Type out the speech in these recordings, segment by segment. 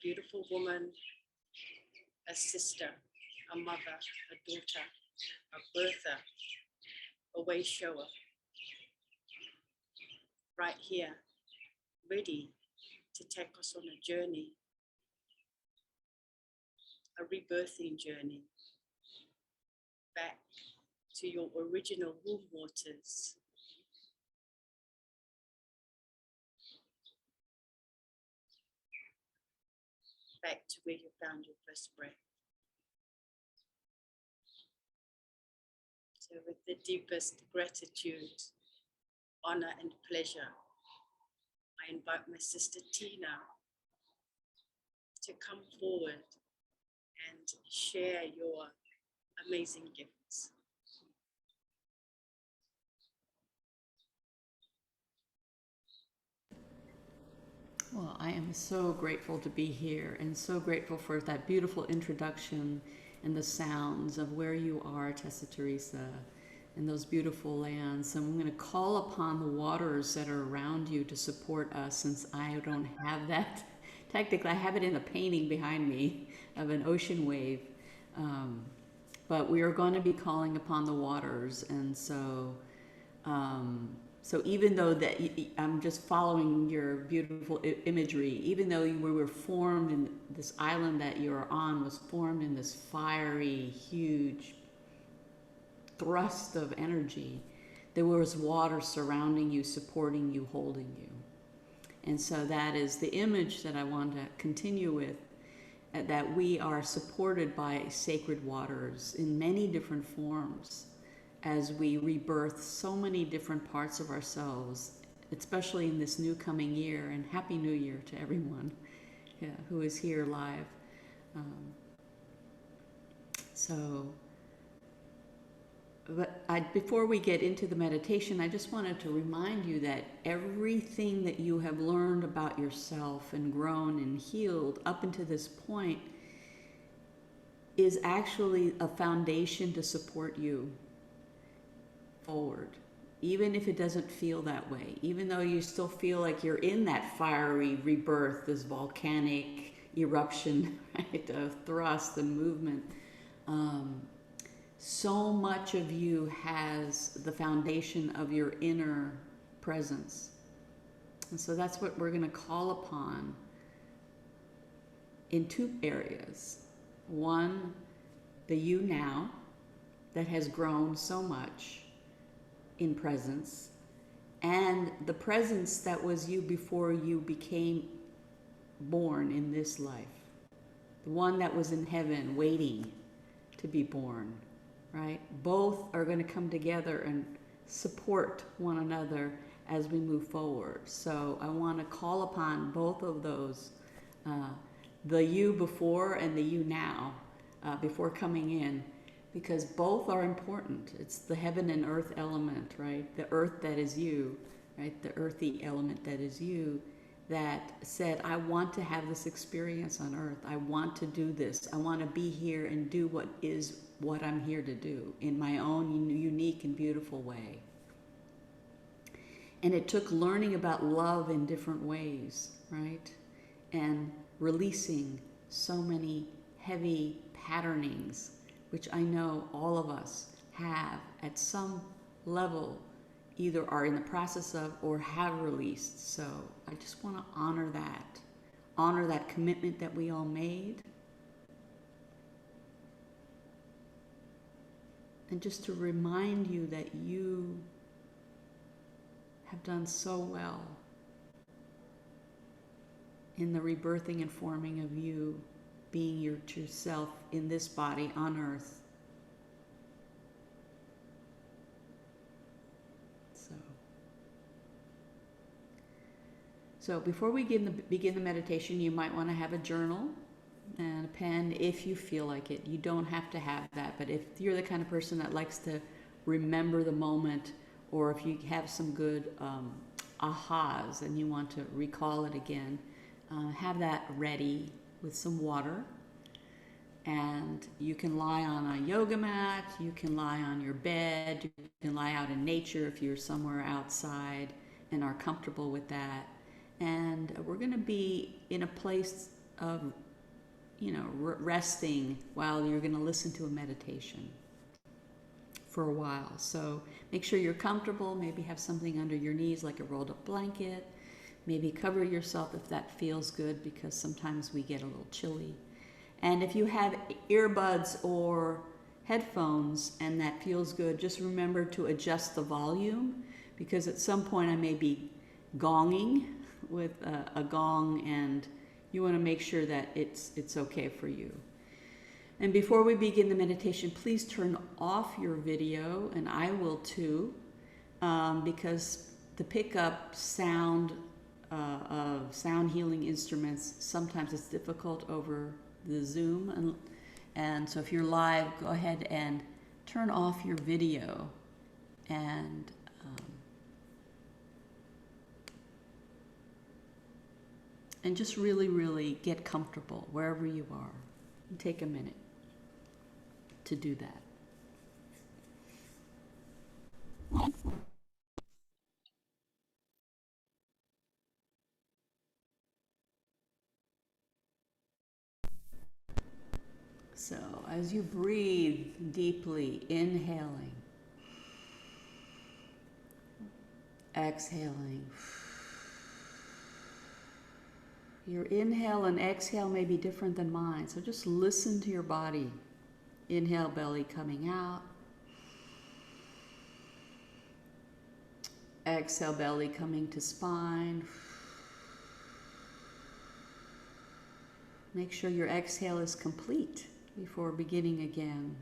beautiful woman, a sister, a mother, a daughter, a birther, a way shower, right here, ready to take us on a journey, a rebirthing journey, back to your original womb waters. Back to where you found your first breath. So with the deepest gratitude, honor and pleasure, I invite my sister Tina to come forward and share your amazing gifts. Well, I am so grateful to be here and so grateful for that beautiful introduction and the sounds of where you are, Tessa Theresa, and those beautiful lands. And I'm going to call upon the waters that are around you to support us, since I don't have that. Technically, I have it in a painting behind me of an ocean wave. But we are going to be calling upon the waters. And so even though that I'm just following your beautiful imagery, even though we were formed in this island that you're on was formed in this fiery, huge thrust of energy, there was water surrounding you, supporting you, holding you. And so that is the image that I want to continue with, that we are supported by sacred waters in many different forms as we rebirth so many different parts of ourselves, especially in this new coming year. And Happy New Year to everyone who is here live. But before we get into the meditation, I just wanted to remind you that everything that you have learned about yourself and grown and healed up until this point is actually a foundation to support you forward, even if it doesn't feel that way, even though you still feel like you're in that fiery rebirth, this volcanic eruption, right, of thrust and movement. So much of you has the foundation of your inner presence. And so that's what we're going to call upon in two areas. One, the you now that has grown so much in presence, and the presence that was you before you became born in this life. The one that was in heaven waiting to be born. Right? Both are going to come together and support one another as we move forward. So I want to call upon both of those, the you before and the you now, before coming in, because both are important. It's the heaven and earth element, right? The earth that is you, right? The earthy element that is you, that said, I want to have this experience on earth. I want to do this. I want to be here and do what I'm here to do in my own unique and beautiful way. And it took learning about love in different ways, right? And releasing so many heavy patternings, which I know all of us have at some level, either are in the process of or have released. So I just want to honor that commitment that we all made. And just to remind you that you have done so well in the rebirthing and forming of you being your true self in this body on earth. So before we begin the meditation, you might want to have a journal and a pen if you feel like it. You don't have to have that, but if you're the kind of person that likes to remember the moment, or if you have some good ahas and you want to recall it again, have that ready with some water. And you can lie on a yoga mat, you can lie on your bed, you can lie out in nature if you're somewhere outside and are comfortable with that. And we're going to be in a place of, resting while you're going to listen to a meditation for a while. So make sure you're comfortable. Maybe have something under your knees like a rolled up blanket. Maybe cover yourself if that feels good, because sometimes we get a little chilly. And if you have earbuds or headphones and that feels good, just remember to adjust the volume, because at some point I may be gonging with a gong, and you want to make sure that it's okay for you. And before we begin the meditation, please turn off your video, and I will too, because to pick up sound of sound healing instruments, sometimes it's difficult over the Zoom, and so if you're live, go ahead and turn off your video and just really, really get comfortable wherever you are. And take a minute to do that. So as you breathe deeply, inhaling, exhaling. Your inhale and exhale may be different than mine, so just listen to your body. Inhale, belly coming out. Exhale, belly coming to spine. Make sure your exhale is complete before beginning again.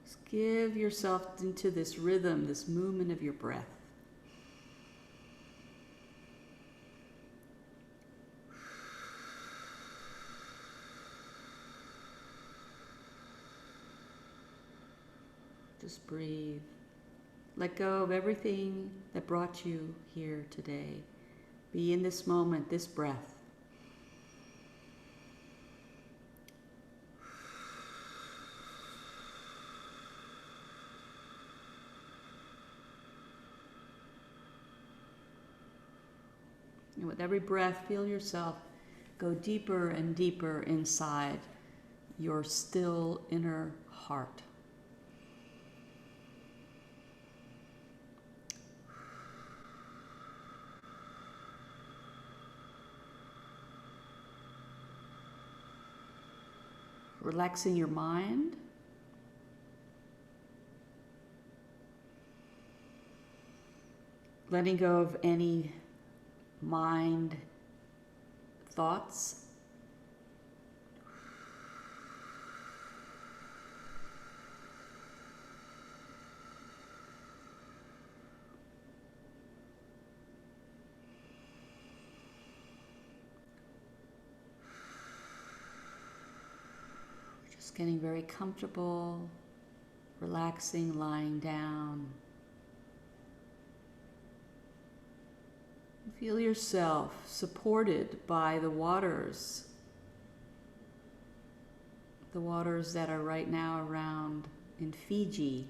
Just give yourself into this rhythm, this movement of your breath. Just breathe. Let go of everything that brought you here today. Be in this moment, this breath. And with every breath, feel yourself go deeper and deeper inside your still inner heart. Relaxing your mind. Letting go of any mind thoughts. Just getting very comfortable, relaxing, lying down. Feel yourself supported by the waters that are right now around in Fiji,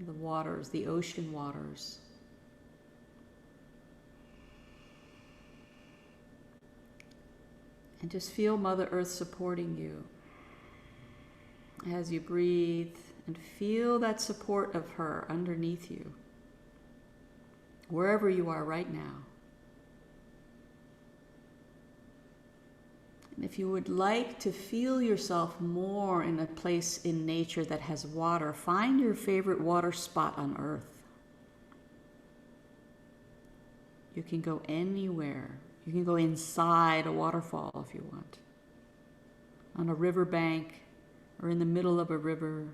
the waters, the ocean waters. And just feel Mother Earth supporting you as you breathe, and feel that support of her underneath you, wherever you are right now. And if you would like to feel yourself more in a place in nature that has water, find your favorite water spot on Earth. You can go anywhere. You can go inside a waterfall if you want, on a riverbank, or in the middle of a river,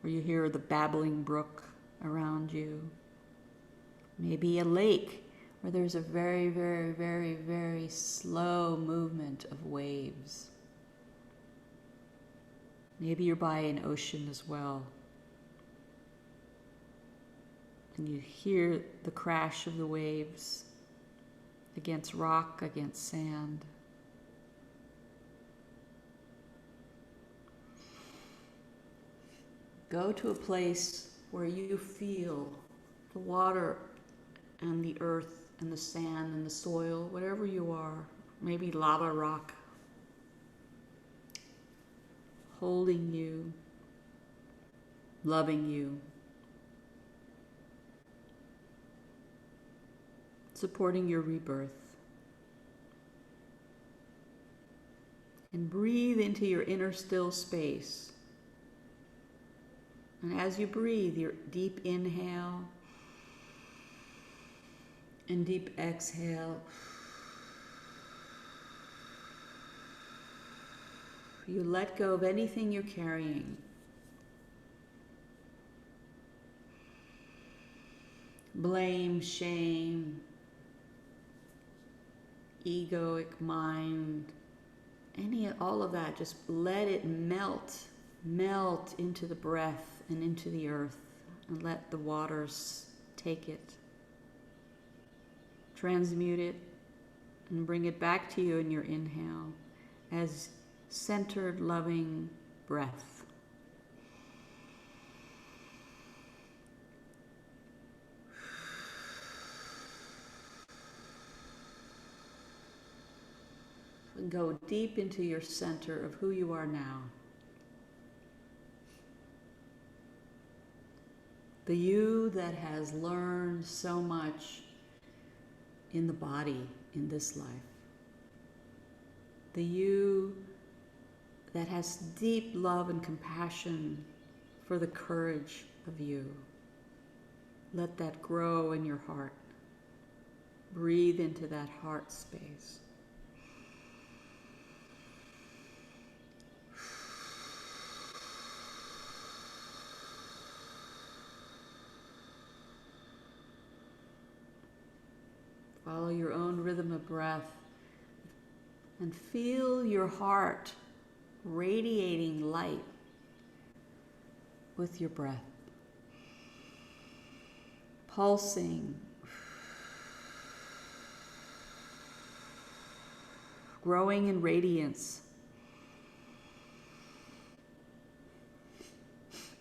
where you hear the babbling brook around you. Maybe a lake where there's a very, very, very, very slow movement of waves. Maybe you're by an ocean as well, and you hear the crash of the waves against rock, against sand. Go to a place where you feel the water and the earth and the sand and the soil, wherever you are, maybe lava rock, holding you, loving you, supporting your rebirth. And breathe into your inner still space. And as you breathe, your deep inhale and deep exhale, you let go of anything you're carrying. Blame, shame, egoic mind, all of that, just let it melt into the breath and into the earth, and let the waters take it, transmute it, and bring it back to you in your inhale as centered, loving breath. And go deep into your center of who you are now. The you that has learned so much in the body in this life. The you that has deep love and compassion for the courage of you. Let that grow in your heart. Breathe into that heart space. Follow your own rhythm of breath and feel your heart radiating light with your breath. Pulsing, growing in radiance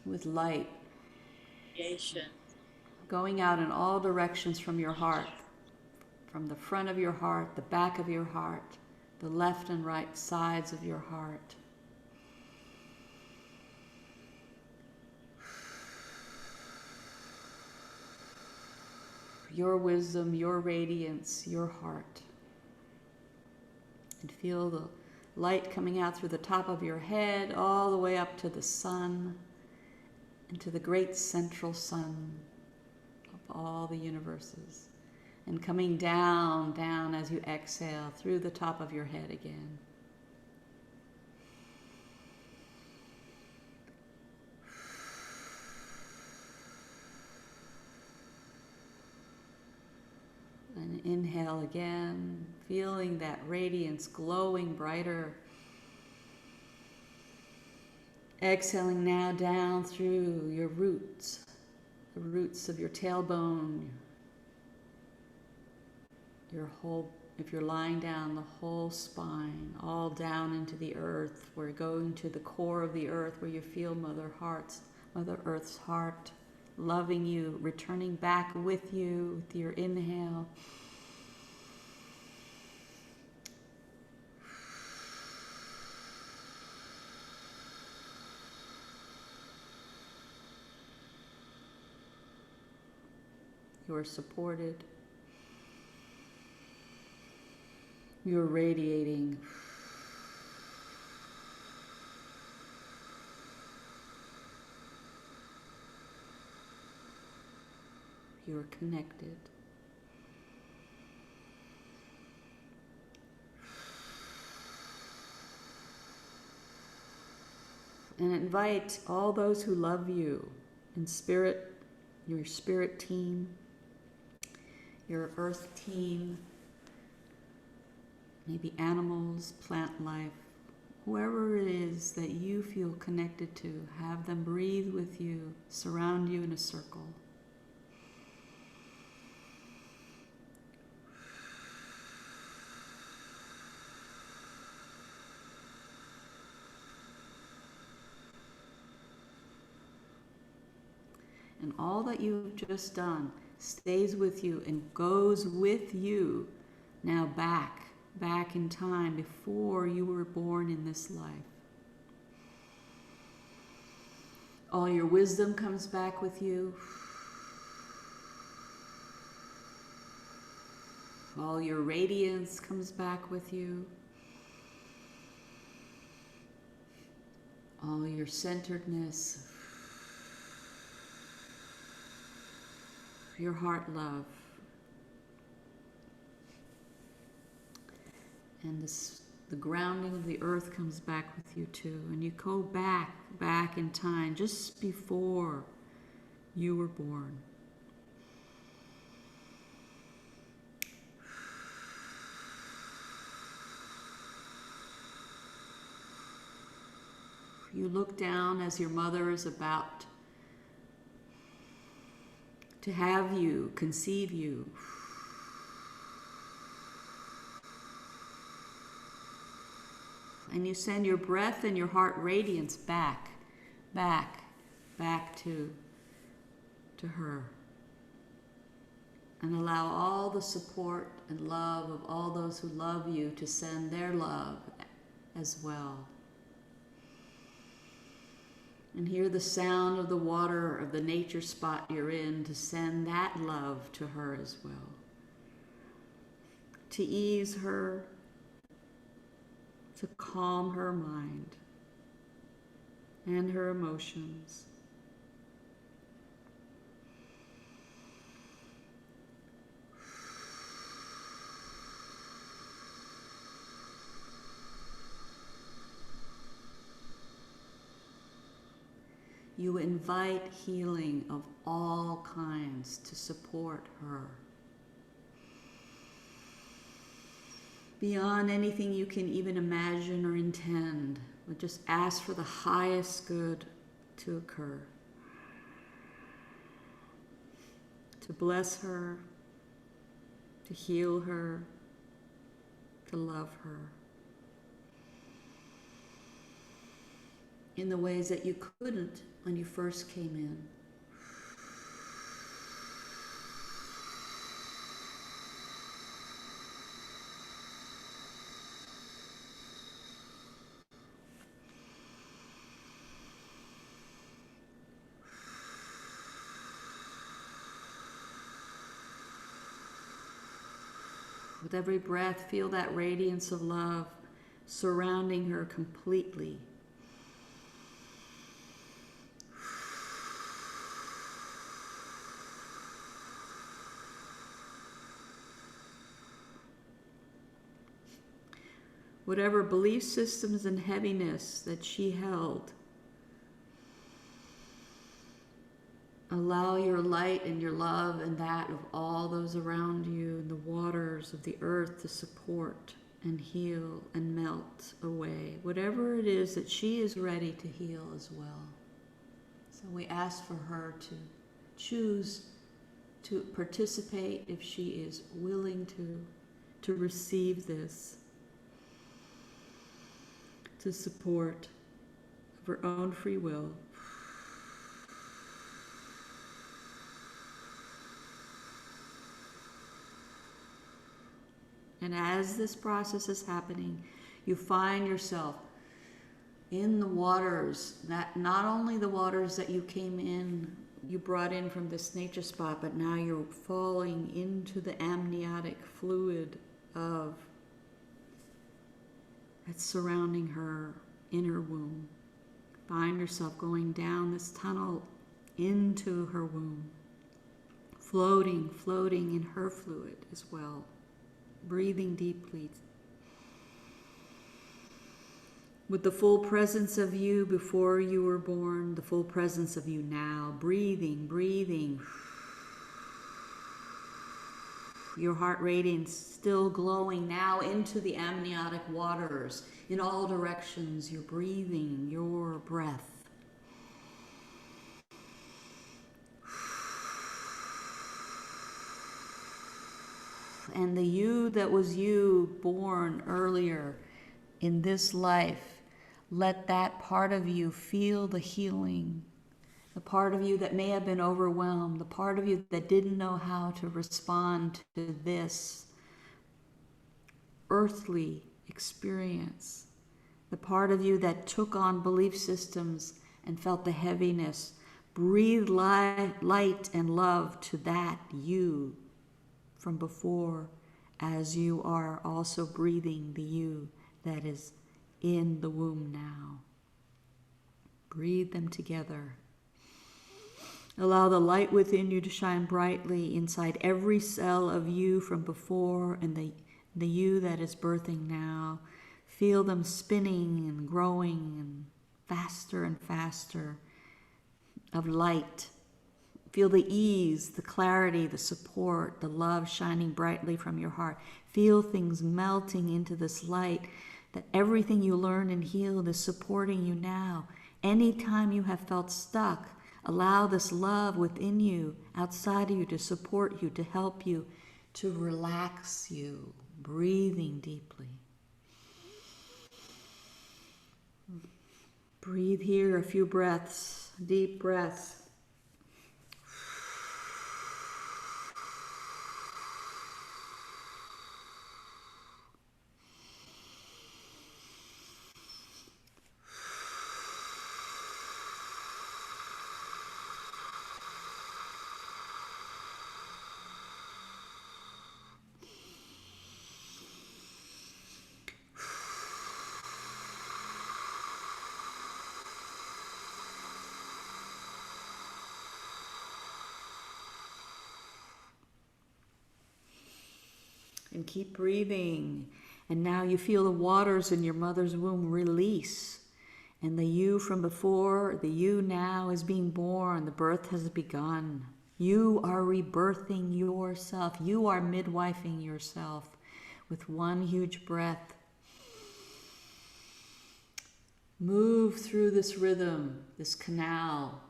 with light, going out in all directions from your heart. From the front of your heart, the back of your heart, the left and right sides of your heart. Your wisdom, your radiance, your heart. And feel the light coming out through the top of your head, all the way up to the sun, and to the great central sun of all the universes. And coming down as you exhale through the top of your head again. And inhale again, feeling that radiance glowing brighter. Exhaling now down through your roots, the roots of your tailbone, your whole, if you're lying down, the whole spine, all down into the earth. We're going to the core of the earth where you feel Mother Earth's heart, loving you, returning back with you with your inhale. You are supported. You're radiating. You're connected. And invite all those who love you in spirit, your spirit team, your earth team, maybe animals, plant life, whoever it is that you feel connected to, have them breathe with you, surround you in a circle. And all that you've just done stays with you and goes with you now back back in time before you were born in this life. All your wisdom comes back with you. All your radiance comes back with you. All your centeredness, your heart love. And the grounding of the earth comes back with you too. And you go back in time, just before you were born. You look down as your mother is about to have you, conceive you. And you send your breath and your heart radiance back to her. And allow all the support and love of all those who love you to send their love as well. And hear the sound of the water of the nature spot you're in to send that love to her as well. To ease her, to calm her mind and her emotions. You invite healing of all kinds to support her. Beyond anything you can even imagine or intend, but just ask for the highest good to occur. To bless her, to heal her, to love her. In the ways that you couldn't when you first came in. With every breath, feel that radiance of love surrounding her completely. Whatever belief systems and heaviness that she held, allow your light and your love and that of all those around you and the waters of the earth to support and heal and melt away. Whatever it is that she is ready to heal as well. So we ask for her to choose to participate if she is willing to receive this, to support of her own free will. And as this process is happening, you find yourself in the waters, that not only the waters that you came in, you brought in from this nature spot, but now you're falling into the amniotic fluid of that's surrounding her inner womb. Find yourself going down this tunnel into her womb, floating in her fluid as well. Breathing deeply. With the full presence of you before you were born, the full presence of you now. Breathing. Your heart radiance still glowing now into the amniotic waters. In all directions, you're breathing your breath. And the you that was you born earlier in this life, let that part of you feel the healing. The part of you that may have been overwhelmed, the part of you that didn't know how to respond to this earthly experience. The part of you that took on belief systems and felt the heaviness. Breathe light and love to that you from before, as you are also breathing the you that is in the womb now. Breathe them together. Allow the light within you to shine brightly inside every cell of you from before and the you that is birthing now. Feel them spinning and growing and faster of light. Feel the ease, the clarity, the support, the love shining brightly from your heart. Feel things melting into this light, that everything you learned and healed is supporting you now. Anytime you have felt stuck, allow this love within you, outside of you, to support you, to help you, to relax you, breathing deeply. Breathe here a few breaths, deep breaths. And keep breathing. And now you feel the waters in your mother's womb release. And the you from before, the you now is being born. The birth has begun. You are rebirthing yourself. You are midwifing yourself with one huge breath. Move through this rhythm, this canal.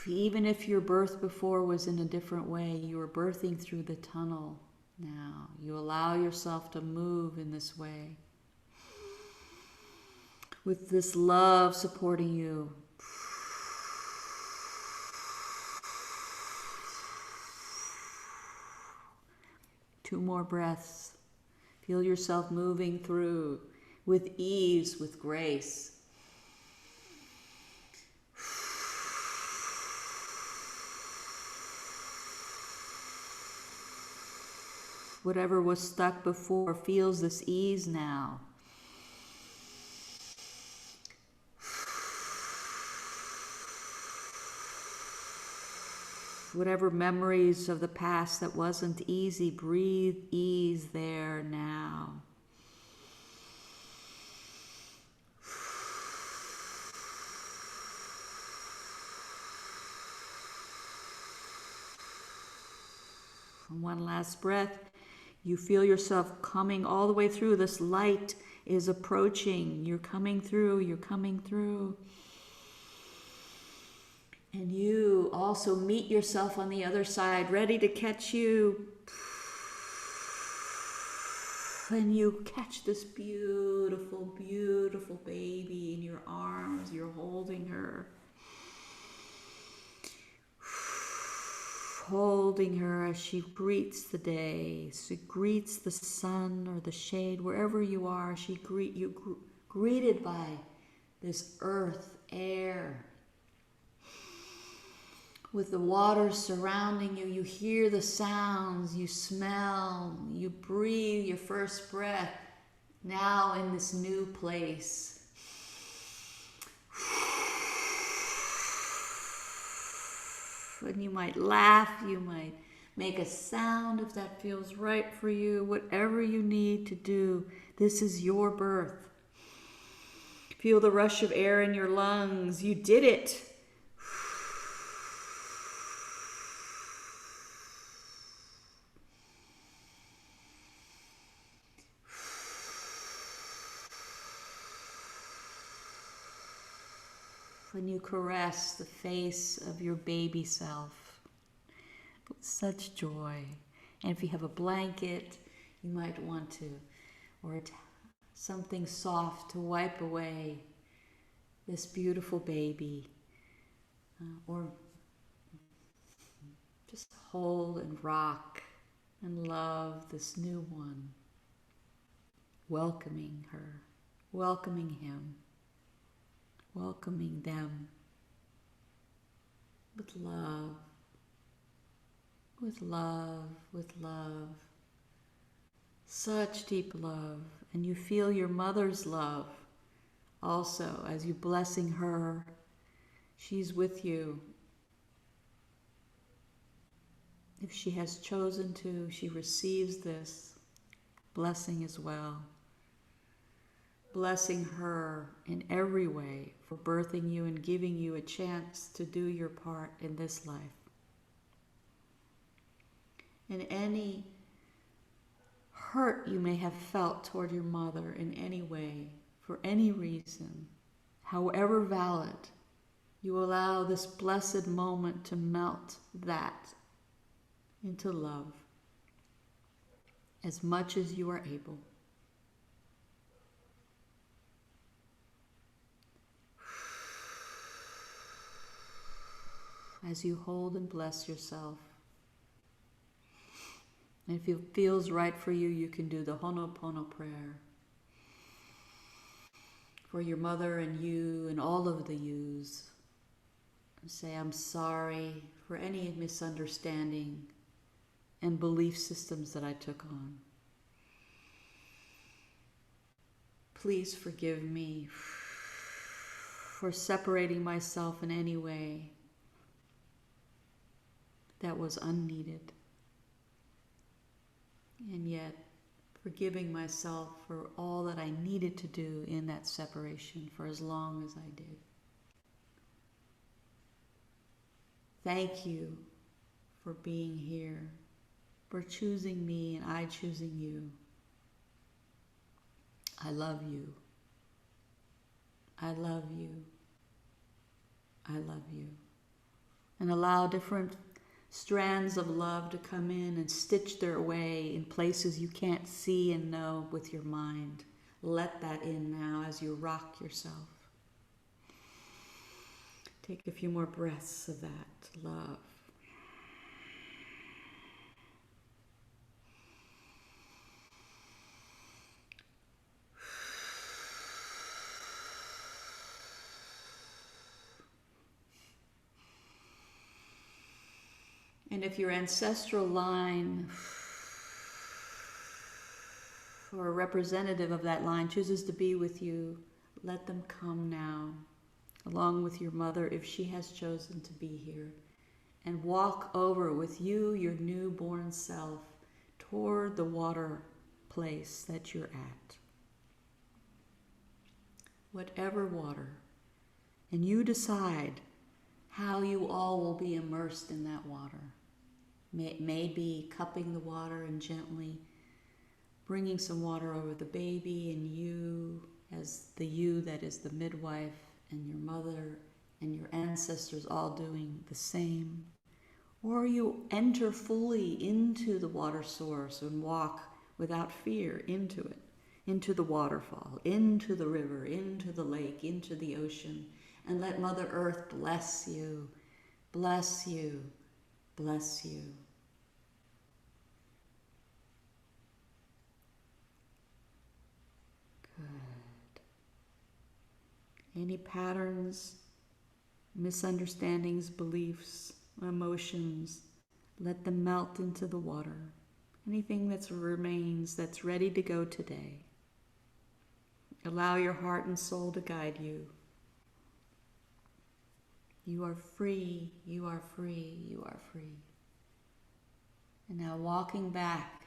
Even if your birth before was in a different way, you are birthing through the tunnel now. You allow yourself to move in this way, with this love supporting you. Two more breaths. Feel yourself moving through with ease, with grace. Whatever was stuck before feels this ease now. Whatever memories of the past that wasn't easy, breathe ease there now. And one last breath. You feel yourself coming all the way through. This light is approaching. You're coming through. You're coming through. And you also meet yourself on the other side, ready to catch you. And you catch this beautiful, beautiful baby in your arms. You're holding her. Holding her as she greets the day. She greets the sun or the shade, wherever you are. She greeted by this earth, air. With the water surrounding you, you hear the sounds, you smell, you breathe your first breath now in this new place. And you might laugh, you might make a sound if that feels right for you, whatever you need to do. This is your birth. Feel the rush of air in your lungs. You did it. When you caress the face of your baby self with such joy. And if you have a blanket, you might want to, or something soft to wipe away this beautiful baby, or just hold and rock and love this new one, welcoming her, welcoming him, welcoming them with love, with love, with love. Such deep love. And you feel your mother's love also as you blessing her. She's with you. If she has chosen to, she receives this blessing as well. Blessing her in every way for birthing you and giving you a chance to do your part in this life. And any hurt you may have felt toward your mother in any way, for any reason, however valid, you allow this blessed moment to melt that into love as much as you are able. As you hold and bless yourself. And if it feels right for you, you can do the Ho'oponopono prayer for your mother and you and all of the yous. And say, I'm sorry for any misunderstanding and belief systems that I took on. Please forgive me for separating myself in any way that was unneeded. And yet, forgiving myself for all that I needed to do in that separation for as long as I did. Thank you for being here, for choosing me and I choosing you. I love you. I love you. I love you. And allow different strands of love to come in and stitch their way in places you can't see and know with your mind. Let that in now as you rock yourself. Take a few more breaths of that love. And if your ancestral line or a representative of that line chooses to be with you, let them come now, along with your mother if she has chosen to be here, and walk over with you, your newborn self, toward the water place that you're at. Whatever water. And you decide how you all will be immersed in that water. Maybe cupping the water and gently bringing some water over the baby, and you as the you that is the midwife, and your mother and your ancestors all doing the same. Or you enter fully into the water source and walk without fear into it, into the waterfall, into the river, into the lake, into the ocean, and let Mother Earth bless you, bless you, bless you. Good. Any patterns, misunderstandings, beliefs, emotions, let them melt into the water. Anything that remains that's ready to go today. Allow your heart and soul to guide you. You are free, you are free, you are free. And now walking back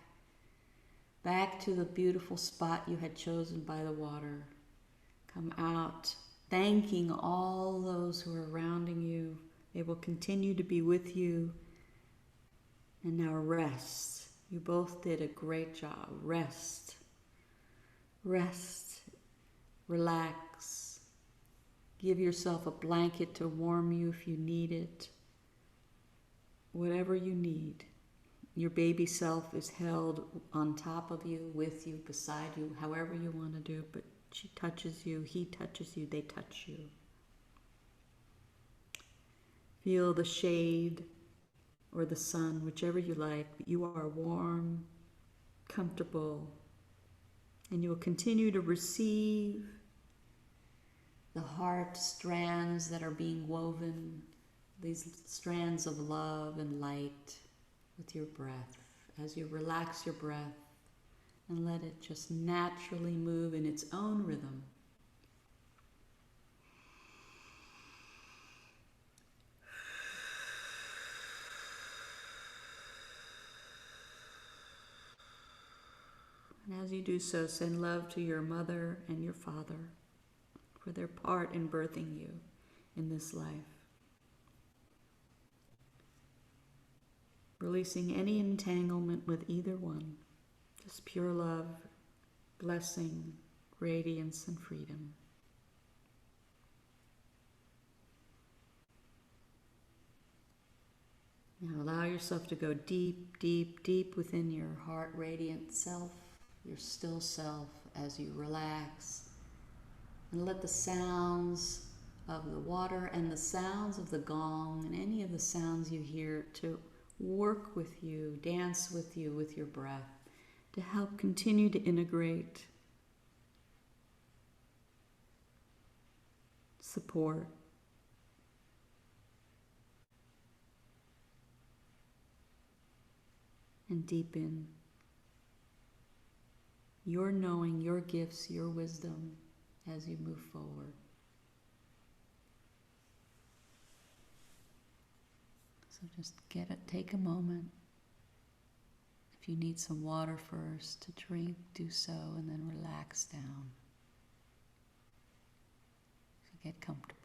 to the beautiful spot you had chosen by the water. Come out, thanking all those who are surrounding you. They will continue to be with you. And now rest. You both did a great job. Rest. Rest. Relax. Give yourself a blanket to warm you if you need it. Whatever you need. Your baby self is held on top of you, with you, beside you, however you want to do, but she touches you, he touches you, they touch you. Feel the shade or the sun, whichever you like. But you are warm, comfortable, and you will continue to receive the heart strands that are being woven, these strands of love and light with your breath. As you relax your breath and let it just naturally move in its own rhythm. And as you do so, send love to your mother and your father for their part in birthing you in this life. Releasing any entanglement with either one. Just pure love, blessing, radiance, and freedom. Now allow yourself to go deep, deep, deep within your heart radiant self, your still self, as you relax. And let the sounds of the water and the sounds of the gong and any of the sounds you hear to work with you, dance with you with your breath, to help continue to integrate, support, and deepen your knowing, your gifts, your wisdom as you move forward. So just take a moment. If you need some water first to drink, do so, and then relax down. So get comfortable.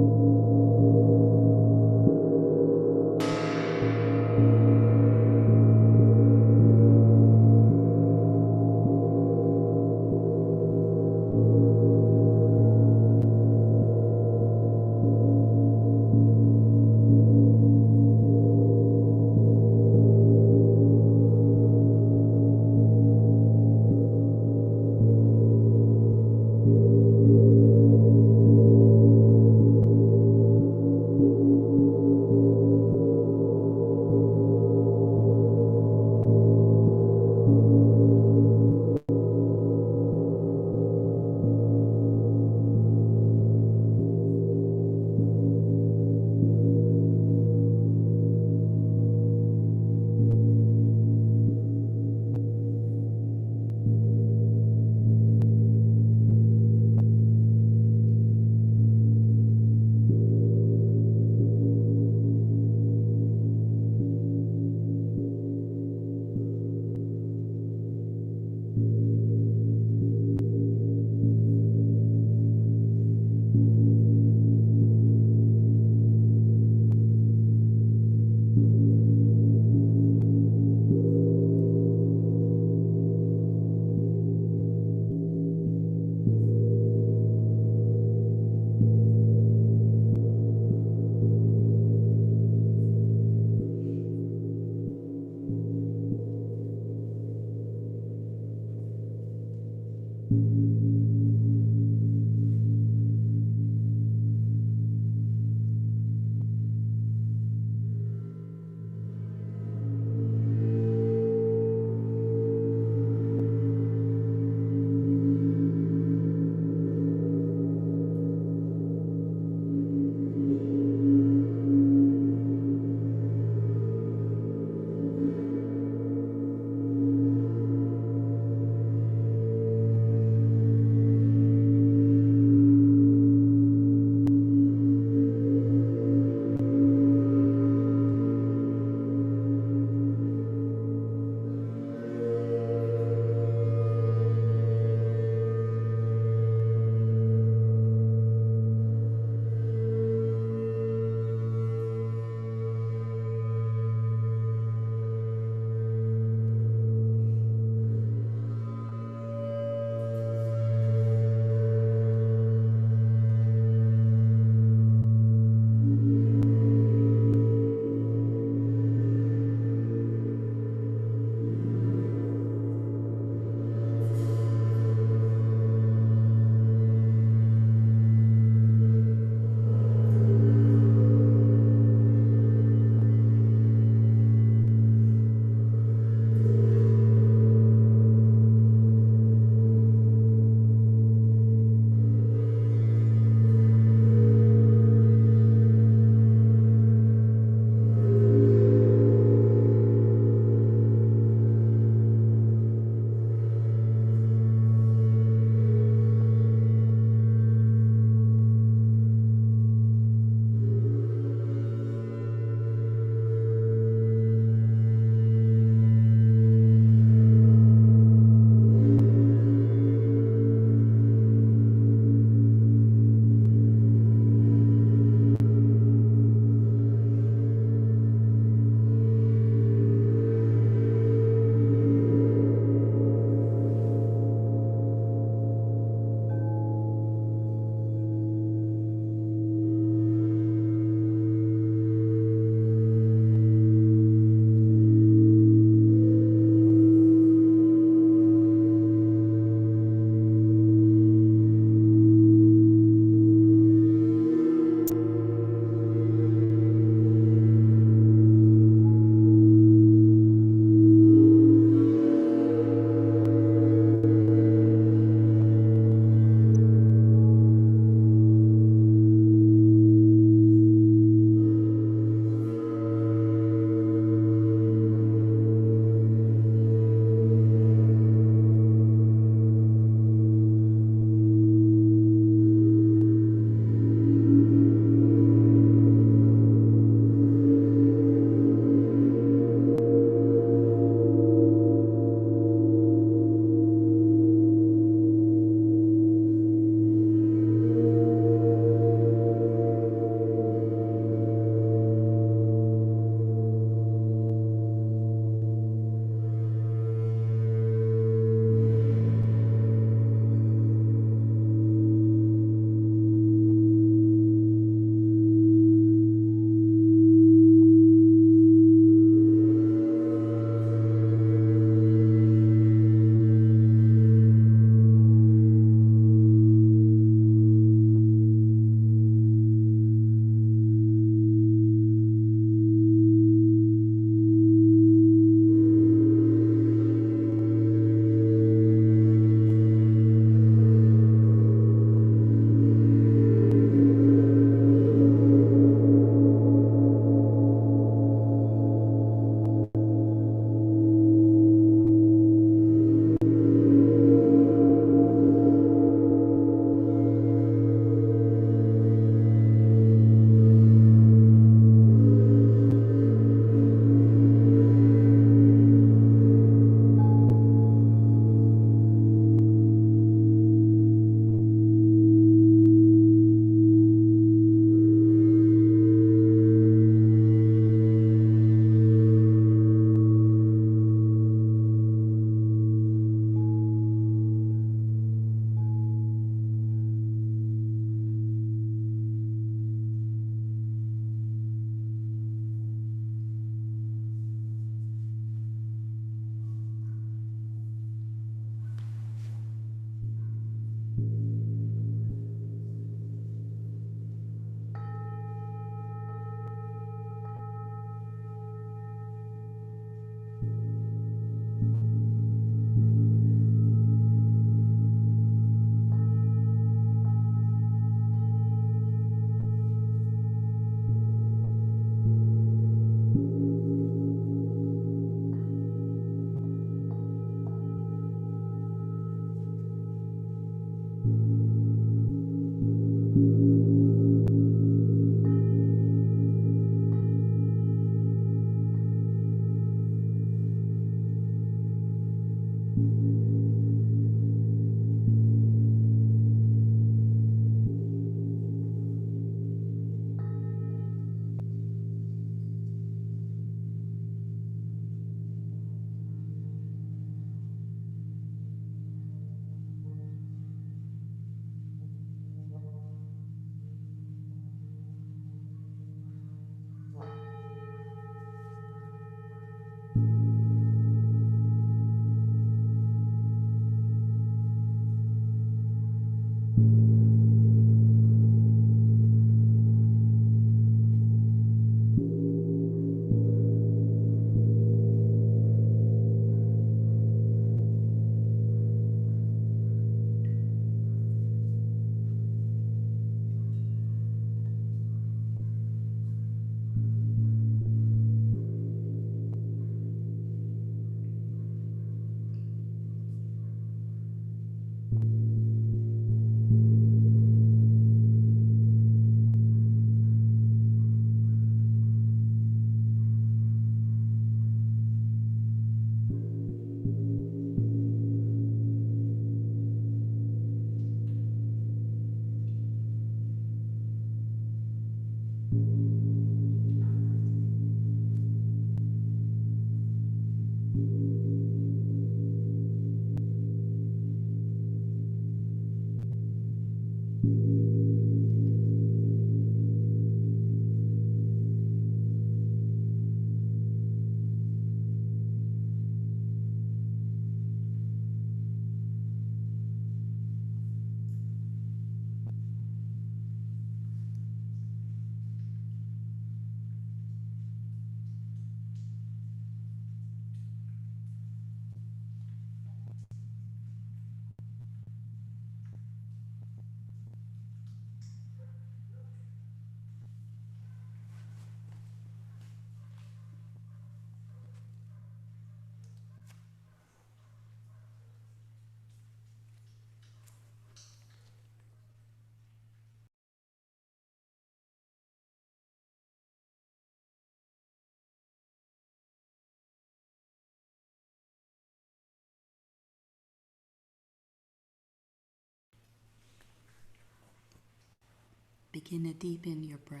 Begin to deepen your breath.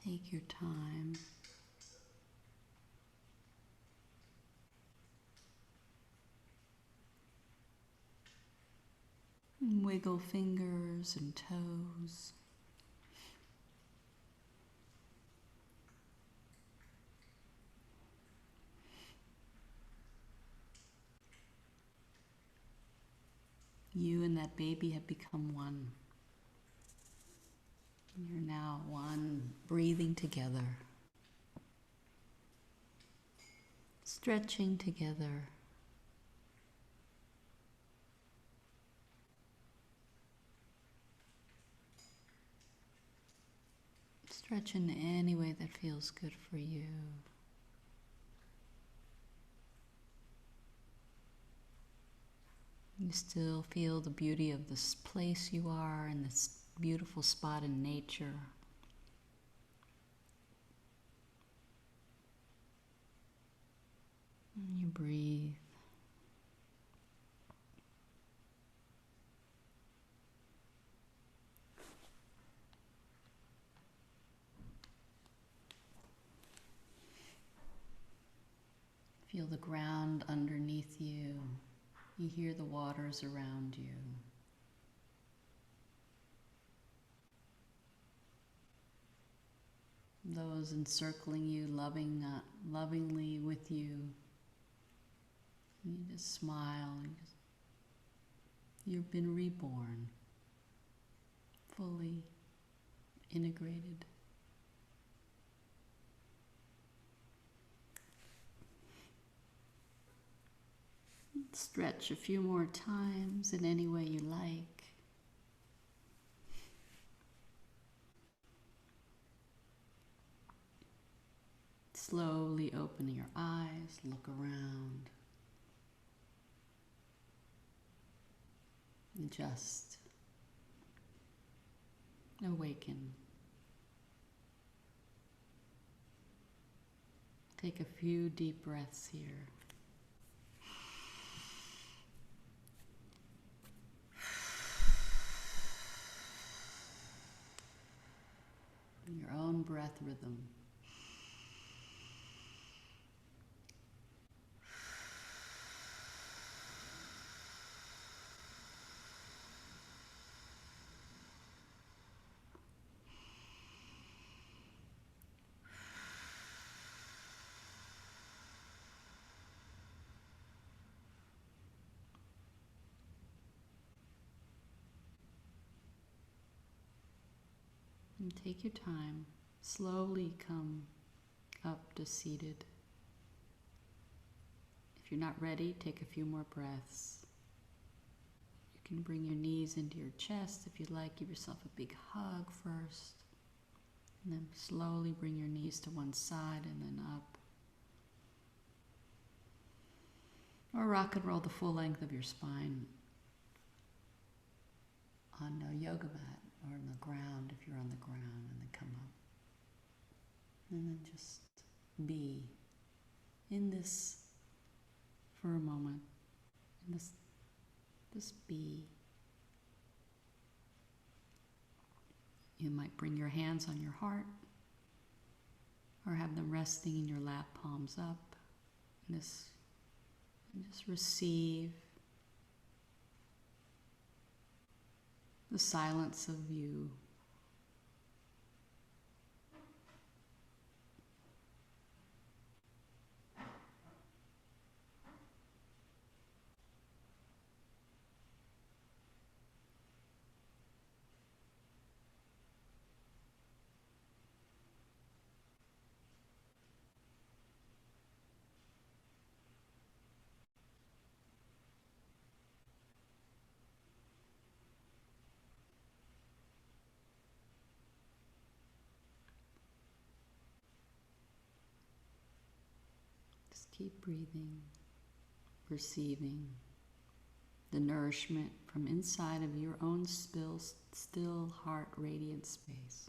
Take your time. And wiggle fingers and toes. You and that baby have become one. You're now one, breathing together, stretching together, stretch in any way that feels good for you. You still feel the beauty of this place you are and this beautiful spot in nature. And you breathe. Feel the ground underneath you. You hear the waters around you. Those encircling you, lovingly with you. You just smile. You've been reborn, fully integrated. Stretch a few more times in any way you like. Slowly open your eyes, look around, and just awaken. Take a few deep breaths here. Your own breath rhythm. And take your time. Slowly come up to seated. If you're not ready, take a few more breaths. You can bring your knees into your chest if you'd like. Give yourself a big hug first. And then slowly bring your knees to one side and then up. Or rock and roll the full length of your spine on a yoga mat or on the ground if you're on the ground, and then come up. And then just be in this for a moment. And just be. You might bring your hands on your heart or have them resting in your lap, palms up. And just receive the silence of you. Just keep breathing, receiving the nourishment from inside of your own still heart radiant space.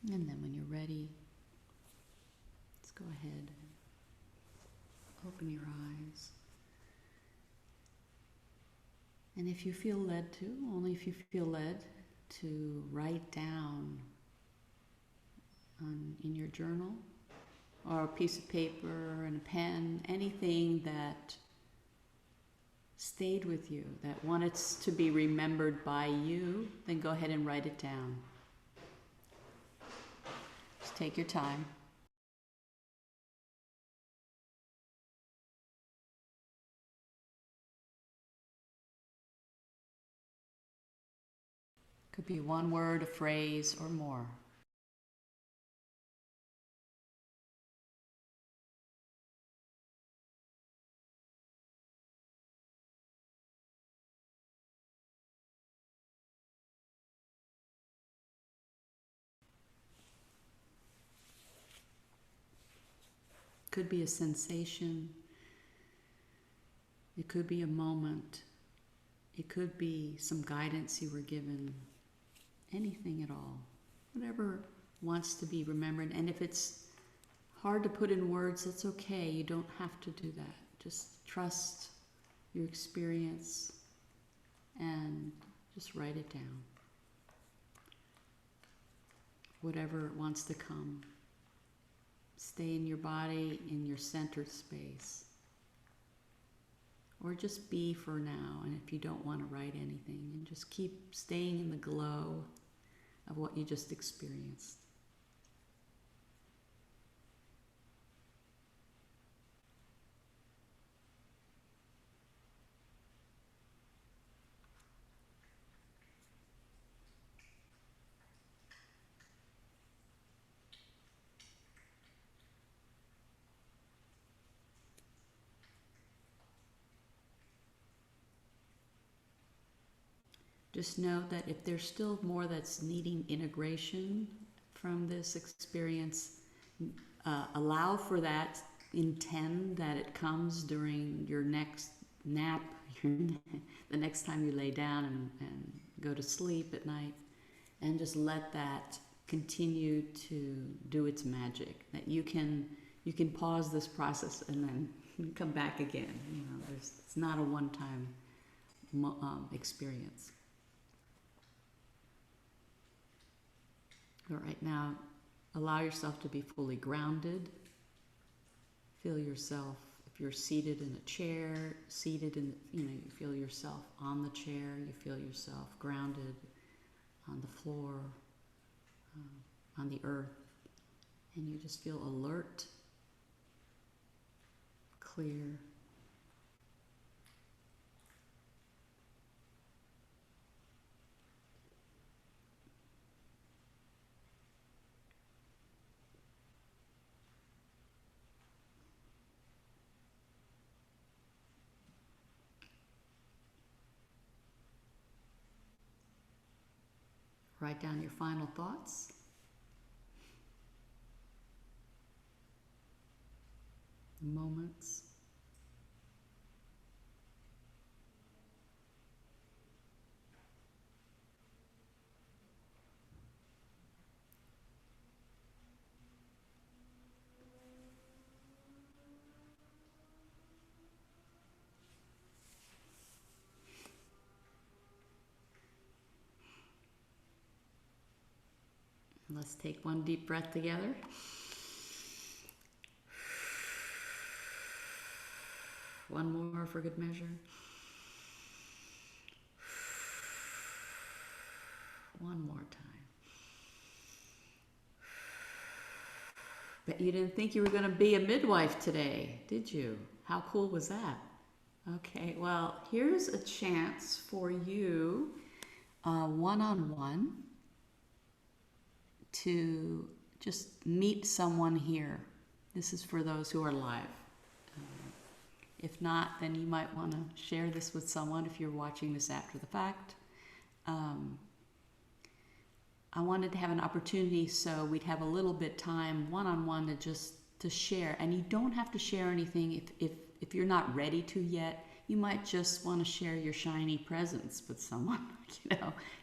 And then when you're ready, let's go ahead and open your eyes. And if you feel led to, only if you feel led to write down in your journal or a piece of paper and a pen, anything that stayed with you, that wanted to be remembered by you, then go ahead and write it down. Just take your time. Could be one word, a phrase, or more. Could be a sensation. It could be a moment. It could be some guidance you were given. Anything at all. Whatever wants to be remembered. And if it's hard to put in words, that's okay. You don't have to do that. Just trust your experience and just write it down. Whatever wants to come. Stay in your body, in your centered space. Or just be for now, and if you don't want to write anything, and just keep staying in the glow of what you just experienced. Just know that if there's still more that's needing integration from this experience, allow for that. Intend that it comes during your next nap, the next time you lay down and go to sleep at night, and just let that continue to do its magic. That you can pause this process and then come back again. It's not a one-time experience. But right now, allow yourself to be fully grounded. Feel yourself, if you're seated in a chair, you feel yourself on the chair, you feel yourself grounded on the floor, on the earth, and you just feel alert, clear. Write down your final thoughts. Moments. Let's take one deep breath together. One more for good measure. One more time. Bet you didn't think you were going to be a midwife today, did you? How cool was that? Okay, well, here's a chance for you, one-on-one, to just meet someone here. This is for those who are live. If not, then you might want to share this with someone if you're watching this after the fact. I wanted to have an opportunity so we'd have a little bit time one-on-one to share. And you don't have to share anything if you're not ready to yet. You might just want to share your shiny presence with someone,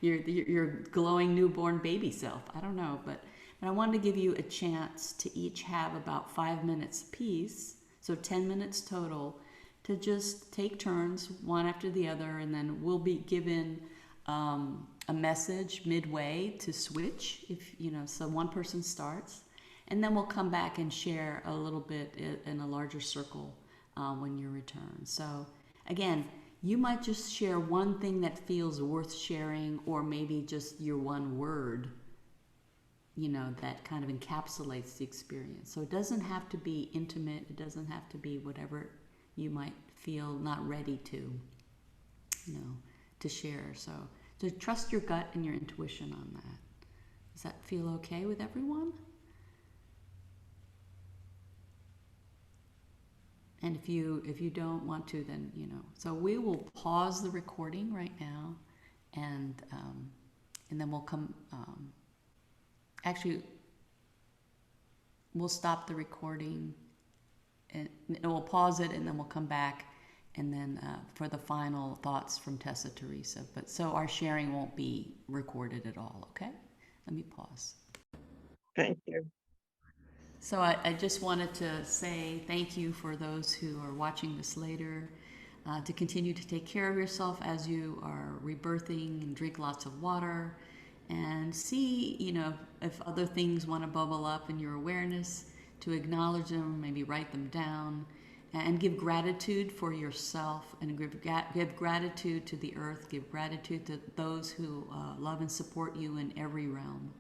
your glowing newborn baby self. I don't know, but And I wanted to give you a chance to each have about 5 minutes apiece, so 10 minutes total, to just take turns one after the other, and then we'll be given a message midway to switch, if you know, so one person starts, and then we'll come back and share a little bit in a larger circle when you return. So again, you might just share one thing that feels worth sharing, or maybe just your one word, you know, that kind of encapsulates the experience. So it doesn't have to be intimate, it doesn't have to be whatever you might feel not ready to, you know, to share. So to trust your gut and your intuition on that. Does that feel okay with everyone? And if you don't want to, then, you know. So we will pause the recording right now, and then we'll come. Actually, we'll stop the recording, and we'll pause it, and then we'll come back, and then for the final thoughts from Tessa Theresa. But so our sharing won't be recorded at all. Okay. Let me pause. Thank you. So I just wanted to say thank you for those who are watching this later, to continue to take care of yourself as you are rebirthing, and drink lots of water, and see, you know, if other things want to bubble up in your awareness, to acknowledge them, maybe write them down, and give gratitude for yourself, and give gratitude to the earth, give gratitude to those who love and support you in every realm.